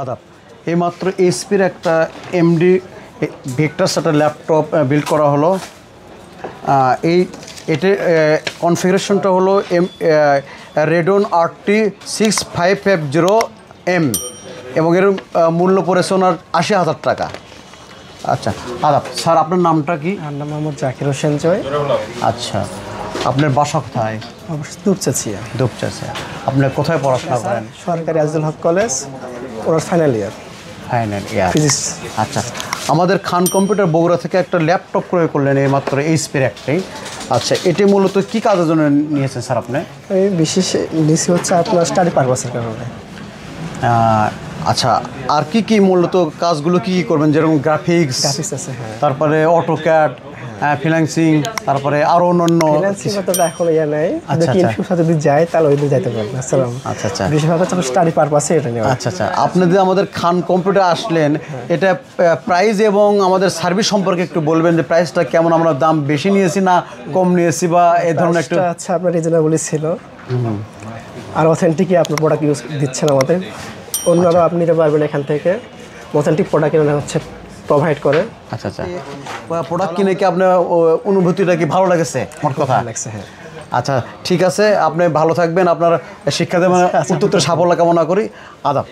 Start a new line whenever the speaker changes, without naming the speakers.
আদাব। এইমাত্র এইচপির একটা এমডি ভিক্টাস একটা ল্যাপটপ বিল্ড করা হলো। এটার কনফিগারেশনটা হলো রেডন RT 6550M এবং এর মূল্য পড়েছে ওনার 80,000 টাকা। আচ্ছা আদাব স্যার, আপনার নামটা কি?
আমার নাম মোহাম্মদ জাকির হোসেন জয়।
আচ্ছা, আপনার বাসা কোথায়?
দুপচাচিয়া।
দুপচাচিয়া। আপনি কোথায় পড়াশোনা করেন?
সরকারি আজিজুল হক কলেজ, ওনার final year.
Final year,
physics.
আচ্ছা, আমাদের খান কম্পিউটার বগুড়া থেকে একটা ল্যাপটপ ক্রয় করলেন এইমাত্র এইচপির একটাই। আচ্ছা, এটি মূলত কী কাজের জন্য নিয়েছেন স্যার আপনি?
এই বিশেষ নিচে হচ্ছে আপনার স্টাডি পারপাসের কারণে।
আচ্ছা, আর কি মূলত কাজগুলো কি করবেন? যেরকম গ্রাফিক্স
আছে, হ্যাঁ।
তারপরে অটোক্যাড, ফ্রিল্যান্সিং, তারপরে আরও অন্যান্য।
এখন ইয়ে নেই, যদি যায় তাহলে ওই দিন যাইতে পারবেন।
আচ্ছা আচ্ছা,
বিশেষভাবে স্টাডি পারপাসে এটা নেওয়া।
আচ্ছা আচ্ছা, আপনি যে আমাদের খান কম্পিউটার আসলেন, এটা প্রাইস এবং আমাদের সার্ভিস সম্পর্কে একটু বলবেন যে প্রাইসটা কেমন? আমরা দাম বেশি নিয়েছি না কম নিয়েছি বা এই ধরনের একটু?
আচ্ছা, আপনার রিজনেবলই ছিল আর অথেন্টিকই আপনার প্রোডাক্ট ইউজ দিচ্ছেন আমাদের। অন্যরা আপনি নিতে পারবেন এখান থেকে, অথেন্টিক প্রোডাক্ট কিনে হচ্ছে প্রোভাইড করে।
আচ্ছা আচ্ছা, প্রোডাক্ট কিনে কি আপনার অনুভূতিটা কি ভালো লাগছে? মোট কথা
লাগছে, হ্যাঁ।
আচ্ছা ঠিক আছে, আপনি ভালো থাকবেন, আপনার শিক্ষাতে উত্তর সাফল্য কামনা করি। আদাব।